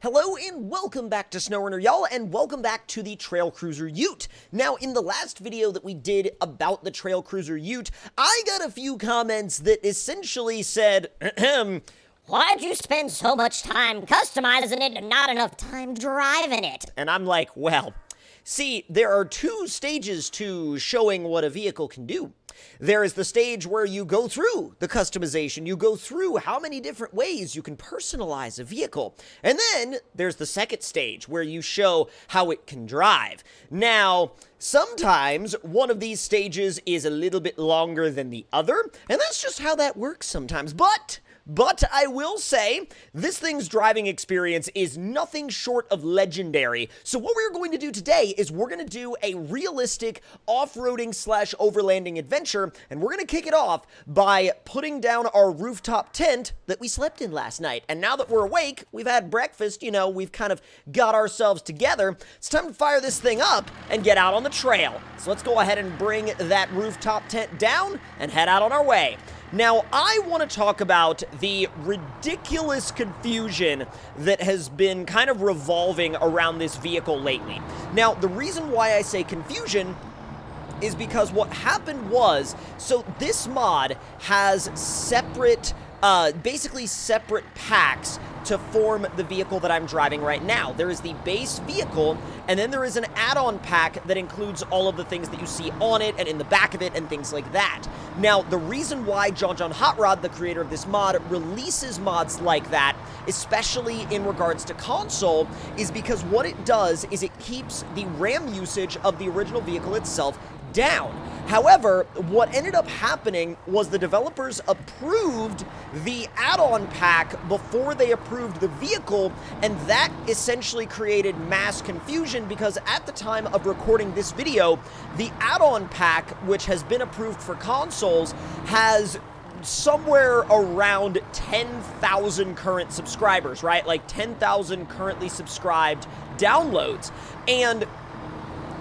Hello and welcome back to SnowRunner, y'all, and welcome back to the Trail Cruiser Ute. Now, in the last video that we did about the Trail Cruiser Ute, I got a few comments that essentially said, why'd you spend so much time customizing it and not enough time driving it? And I'm like, well, see, there are two stages to showing what a vehicle can do. There is the stage where you go through the customization, you go through how many different ways you can personalize a vehicle. And then there's the second stage where you show how it can drive. Now, sometimes one of these stages is a little bit longer than the other, and that's just how that works sometimes. But I will say, this thing's driving experience is nothing short of legendary. So what we're going to do today is we're going to do a realistic off-roading slash overlanding adventure, and we're going to kick it off by putting down our rooftop tent that we slept in last night. And now that we're awake, we've had breakfast, you know, we've kind of got ourselves together. It's time to fire this thing up and get out on the trail. So let's go ahead and bring that rooftop tent down and head out on our way. Now, I want to talk about the ridiculous confusion that has been kind of revolving around this vehicle lately. Now, the reason why I say confusion is because what happened was, so this mod has separate, basically separate packs to form the vehicle that I'm driving right now. There is the base vehicle, and then there is an add-on pack that includes all of the things that you see on it and in the back of it and things like that. Now, the reason why John Hot Rod, the creator of this mod, releases mods like that, especially in regards to console, is because what it does is it keeps the RAM usage of the original vehicle itself down. However, what ended up happening was the developers approved the add-on pack before they approved the vehicle, and that essentially created mass confusion because at the time of recording this video, the add-on pack, which has been approved for consoles, has somewhere around 10,000 current subscribers, right? Like 10,000 currently subscribed downloads. And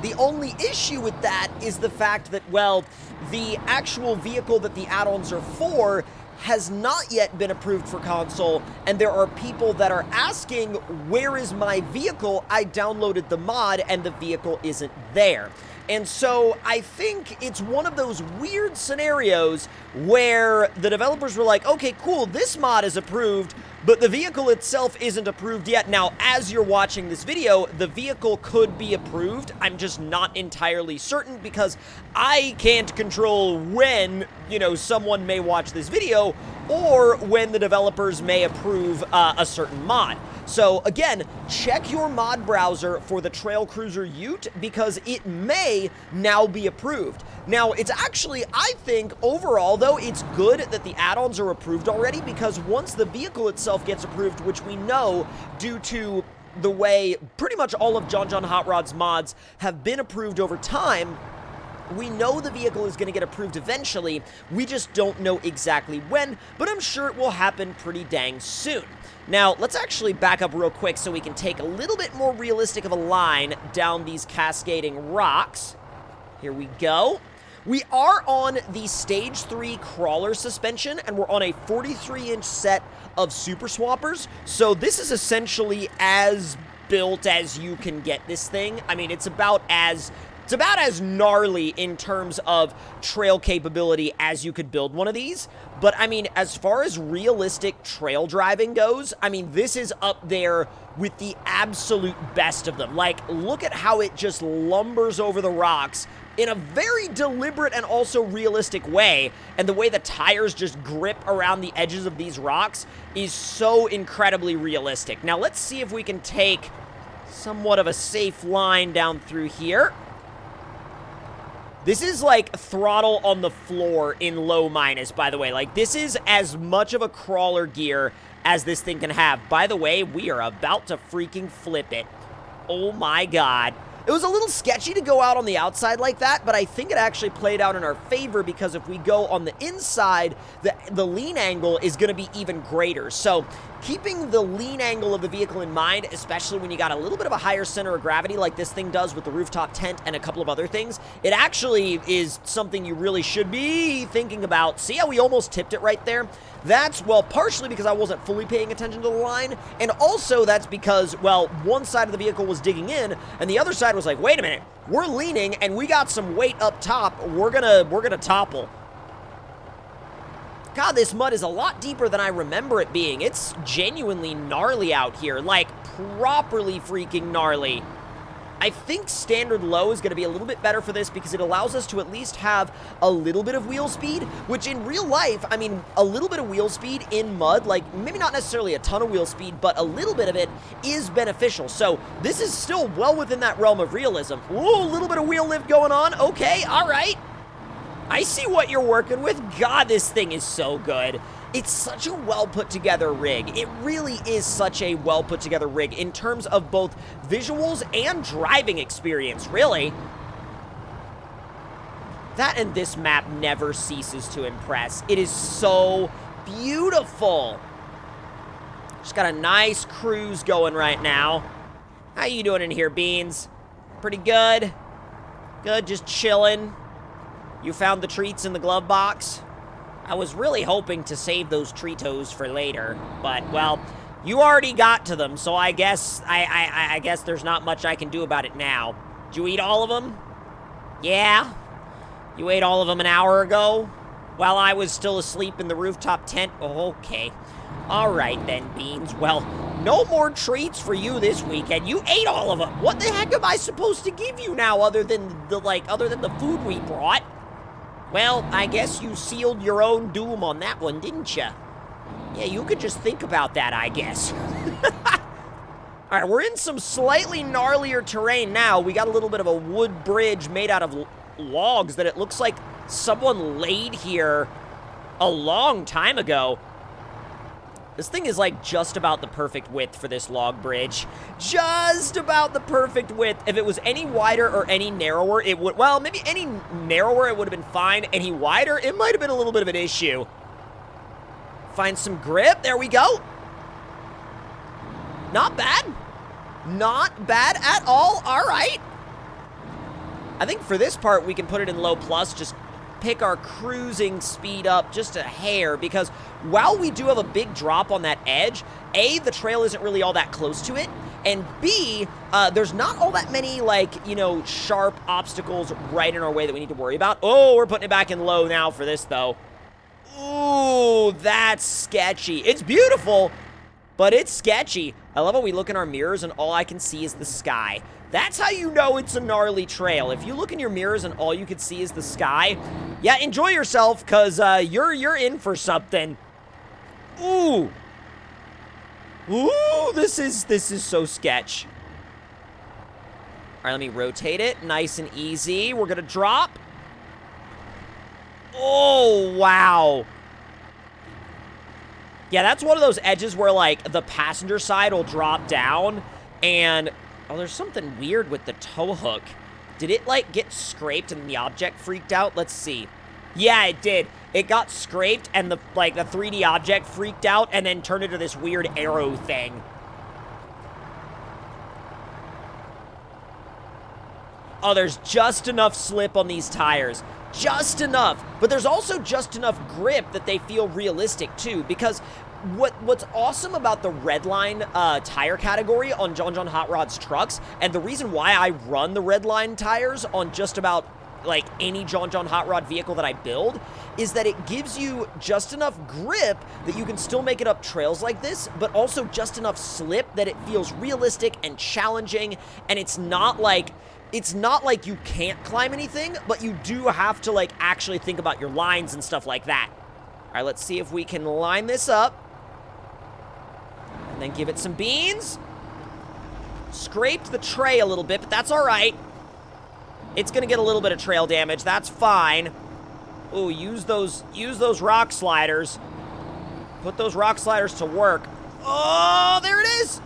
the only issue with that is the fact that, well, the actual vehicle that the add-ons are for has not yet been approved for console, and there are people that are asking, where is my vehicle? I downloaded the mod and the vehicle isn't there. And so I think it's one of those weird scenarios where the developers were like, okay, cool, this mod is approved, but the vehicle itself isn't approved yet. Now, as you're watching this video, the vehicle could be approved. I'm just not entirely certain because I can't control when, you know, someone may watch this video or when the developers may approve a certain mod. So again, check your mod browser for the Trail Cruiser Ute because it may now be approved. Now, it's actually, I think, overall, though, it's good that the add-ons are approved already because once the vehicle itself gets approved, which we know due to the way pretty much all of John Hot Rod's mods have been approved over time, we know the vehicle is going to get approved eventually. We just don't know exactly when, but I'm sure it will happen pretty dang soon. Now, let's actually back up real quick so we can take a little bit more realistic of a line down these cascading rocks. Here we go. We are on the Stage 3 crawler suspension, and we're on a 43-inch set of Super Swappers, so this is essentially as built as you can get this thing. I mean, it's about as gnarly in terms of trail capability as you could build one of these. But, I mean, as far as realistic trail driving goes, I mean, this is up there with the absolute best of them. Like, look at how it just lumbers over the rocks in a very deliberate and also realistic way. And the way the tires just grip around the edges of these rocks is so incredibly realistic. Now, let's see if we can take somewhat of a safe line down through here. This is like throttle on the floor in low minus, by the way. Like, this is as much of a crawler gear as this thing can have. By the way, we are about to freaking flip it. Oh my god. It was a little sketchy to go out on the outside like that, but I think it actually played out in our favor because if we go on the inside, the lean angle is going to be even greater. So keeping the lean angle of the vehicle in mind, especially when you got a little bit of a higher center of gravity like this thing does with the rooftop tent and a couple of other things, it actually is something you really should be thinking about. See how we almost tipped it right there? That's, well, partially because I wasn't fully paying attention to the line, and also that's because, well, one side of the vehicle was digging in, and the other side was like, wait a minute, we're leaning, and we got some weight up top, we're gonna topple. God, this mud is a lot deeper than I remember it being. It's genuinely gnarly out here, like properly freaking gnarly. I think standard low is going to be a little bit better for this because it allows us to at least have a little bit of wheel speed, which in real life, I mean, a little bit of wheel speed in mud, like maybe not necessarily a ton of wheel speed, but a little bit of it is beneficial. So this is still well within that realm of realism. Ooh, a little bit of wheel lift going on. Okay, all right. I see what you're working with. God, this thing is so good. It's such a well put together rig. It really is such a well put together rig in terms of both visuals and driving experience, really. That and this map never ceases to impress. It is so beautiful. Just got a nice cruise going right now. How you doing in here, Beans? Pretty good? Good, just chilling. You found the treats in the glove box? I was really hoping to save those Treatos for later, but, well, you already got to them, so I guess I guess there's not much I can do about it now. Did you eat all of them? Yeah? You ate all of them an hour ago? While I was still asleep in the rooftop tent? Oh, okay. All right then, Beans. Well, no more treats for you this weekend. You ate all of them. What the heck am I supposed to give you now other than the food we brought? Well, I guess you sealed your own doom on that one, didn't you? Yeah, you could just think about that, I guess. All right, we're in some slightly gnarlier terrain now. We got a little bit of a wood bridge made out of logs that it looks like someone laid here a long time ago. This thing is like just about the perfect width for this log bridge. Just about the perfect width. If it was any wider or any narrower, it would, well, maybe any narrower, it would have been fine. Any wider, it might have been a little bit of an issue. Find some grip. There we go. Not bad. Not bad at all. All right. I think for this part, we can put it in low plus, just pick our cruising speed up just a hair, because while we do have a big drop on that edge, A, the trail isn't really all that close to it, and B, there's not all that many, like, you know, sharp obstacles right in our way that we need to worry about. Oh, we're putting it back in low now for this, though. Ooh, that's sketchy. It's beautiful, but it's sketchy. I love how we look in our mirrors and all I can see is the sky. That's how you know it's a gnarly trail. If you look in your mirrors and all you can see is the sky, yeah, enjoy yourself, because you're in for something. Ooh. Ooh, this is so sketch. All right, let me rotate it. Nice and easy. We're going to drop. Oh, wow. Yeah, that's one of those edges where, like, the passenger side will drop down, and oh, there's something weird with the tow hook. Did it, like, get scraped and the object freaked out? Let's see. Yeah, it did. It got scraped, and the 3D object freaked out and then turned into this weird arrow thing. Oh, there's just enough slip on these tires. Just enough. But there's also just enough grip that they feel realistic, too, because what's awesome about the Redline tire category on John Hot Rod's trucks, and the reason why I run the Redline tires on just about, like, any John Hot Rod vehicle that I build, is that it gives you just enough grip that you can still make it up trails like this, but also just enough slip that it feels realistic and challenging, and it's not like you can't climb anything, but you do have to, like, actually think about your lines and stuff like that. All right, let's see if we can line this up. And then give it some beans. Scraped the tray a little bit, but that's all right. It's gonna get a little bit of trail damage. That's fine. Ooh, use those rock sliders. Put those rock sliders to work. Oh, there it is.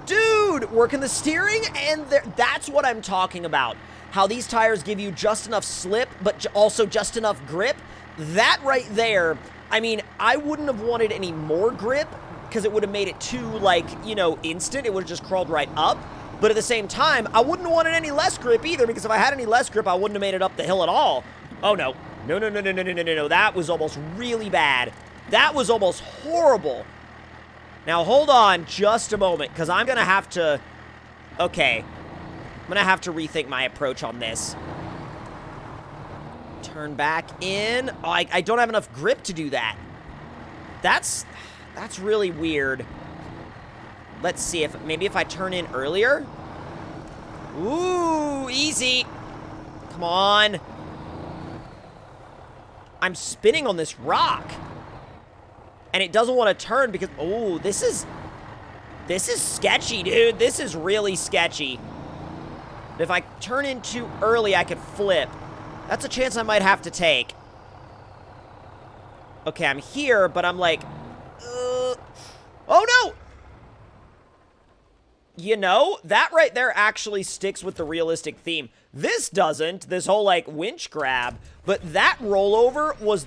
Dude, working the steering, and that's what I'm talking about. How these tires give you just enough slip, but also just enough grip. That right there I mean, I wouldn't have wanted any more grip because it would have made it too, like, you know, instant. It would have just crawled right up. But at the same time, I wouldn't have wanted any less grip either, because if I had any less grip, I wouldn't have made it up the hill at all. Oh, no. No, no, no, no, no, no, no, no, no. That was almost really bad. That was almost horrible. Now, hold on just a moment, because I'm going to have to... Okay. I'm going to have to rethink my approach on this. Turn back in. Oh, I don't have enough grip to do that. That's really weird. Let's see if maybe if I turn in earlier. Ooh, easy. Come on. I'm spinning on this rock. And it doesn't want to turn because, oh, this is sketchy, dude. This is really sketchy. But if I turn in too early, I could flip. That's a chance I might have to take. Okay, I'm here, but I'm like, oh no! You know, that right there actually sticks with the realistic theme. This doesn't, this whole, like, winch grab, but that rollover was,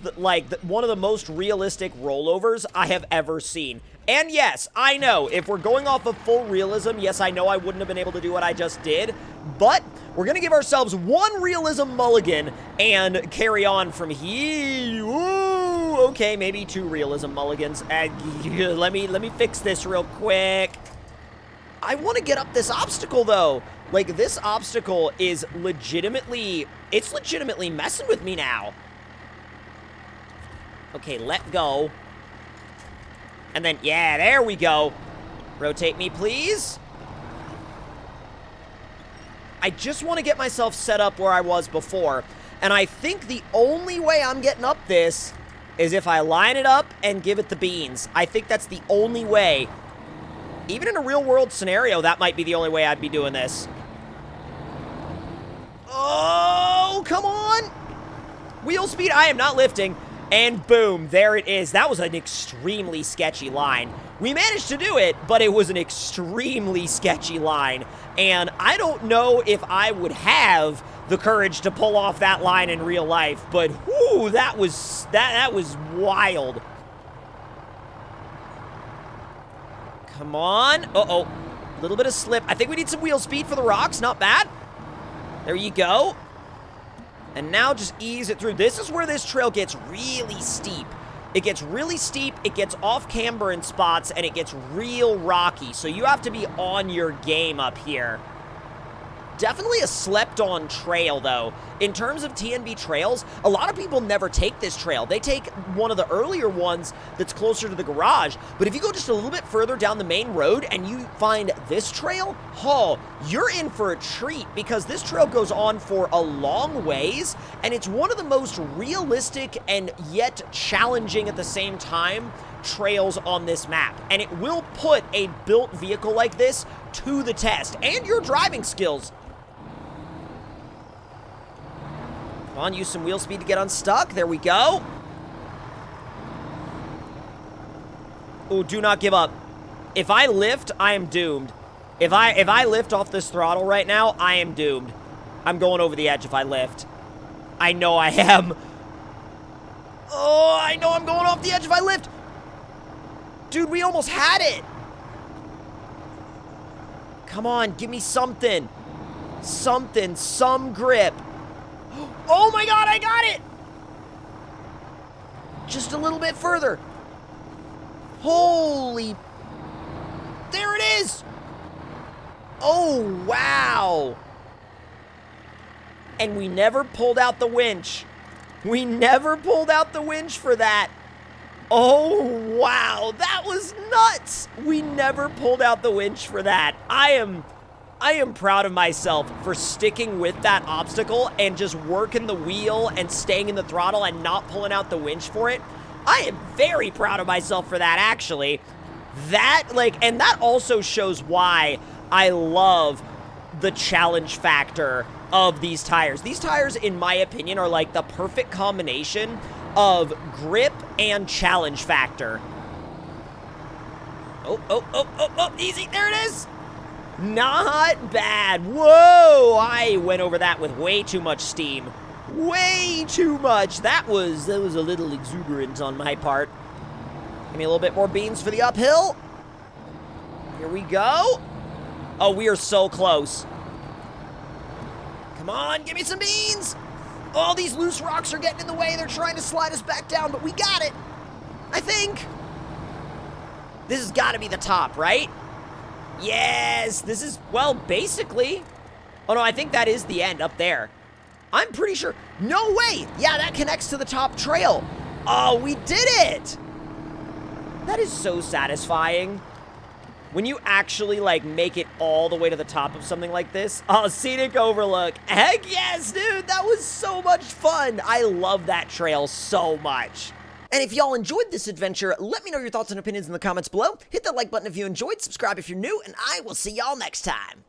one of the most realistic rollovers I have ever seen. And yes, I know, if we're going off of full realism, yes, I know I wouldn't have been able to do what I just did, but we're gonna give ourselves one realism mulligan and carry on from here. Ooh, okay, maybe two realism mulligans. Let me fix this real quick. I want to get up this obstacle, though. Like, this obstacle is legitimately... It's legitimately messing with me now. Okay, let go. And then, yeah, there we go. Rotate me, please. I just want to get myself set up where I was before. And I think the only way I'm getting up this is if I line it up and give it the beans. I think that's the only way. Even in a real-world scenario, that might be the only way I'd be doing this. Oh, come on! Wheel speed, I am not lifting. And boom, there it is. That was an extremely sketchy line. We managed to do it, but it was an extremely sketchy line. And I don't know if I would have the courage to pull off that line in real life, but whoo, that was wild. Come on. Uh-oh. A little bit of slip. I think we need some wheel speed for the rocks. Not bad. There you go. And now just ease it through. This is where this trail gets really steep. It gets really steep, it gets off camber in spots, and it gets real rocky. So you have to be on your game up here. Definitely a slept-on trail, though. In terms of TNB Trails, a lot of people never take this trail. They take one of the earlier ones that's closer to the garage. But if you go just a little bit further down the main road and you find this trail, oh, you're in for a treat, because this trail goes on for a long ways, and it's one of the most realistic and yet challenging at the same time trails on this map. And it will put a built vehicle like this to the test, and your driving skills. Come on, use some wheel speed to get unstuck. There we go. Oh, do not give up. If I lift, I am doomed. If I lift off this throttle right now, I am doomed. I'm going over the edge if I lift. I know I am. Oh, I know I'm going off the edge if I lift. Dude, we almost had it. Come on, give me something. Something, some grip. Oh my god, I got it! Just a little bit further. Holy... There it is! Oh, wow! And we never pulled out the winch. We never pulled out the winch for that. Oh, wow, that was nuts! We never pulled out the winch for that. I am proud of myself for sticking with that obstacle and just working the wheel and staying in the throttle and not pulling out the winch for it. I am very proud of myself for that, actually. That, and that also shows why I love the challenge factor of these tires. These tires, in my opinion, are like the perfect combination of grip and challenge factor. Oh, easy, there it is! Not bad. Whoa, I went over that with way too much steam. way too much. That was a little exuberant on my part. Give me a little bit more beans for the uphill. Here we go. Oh, we are so close. Come on, give me some beans. All these loose rocks are getting in the way. They're trying to slide us back down, but we got it. I think. This has got to be the top, right? Yes, this is, well, basically. Oh, no, I think that is the end up there. I'm pretty sure. No way. Yeah, that connects to the top trail. Oh, we did it. That is so satisfying. When you actually, like, make it all the way to the top of something like this. Oh, scenic overlook. Heck yes, dude. That was so much fun. I love that trail so much. And if y'all enjoyed this adventure, let me know your thoughts and opinions in the comments below. Hit that like button if you enjoyed, subscribe if you're new, and I will see y'all next time.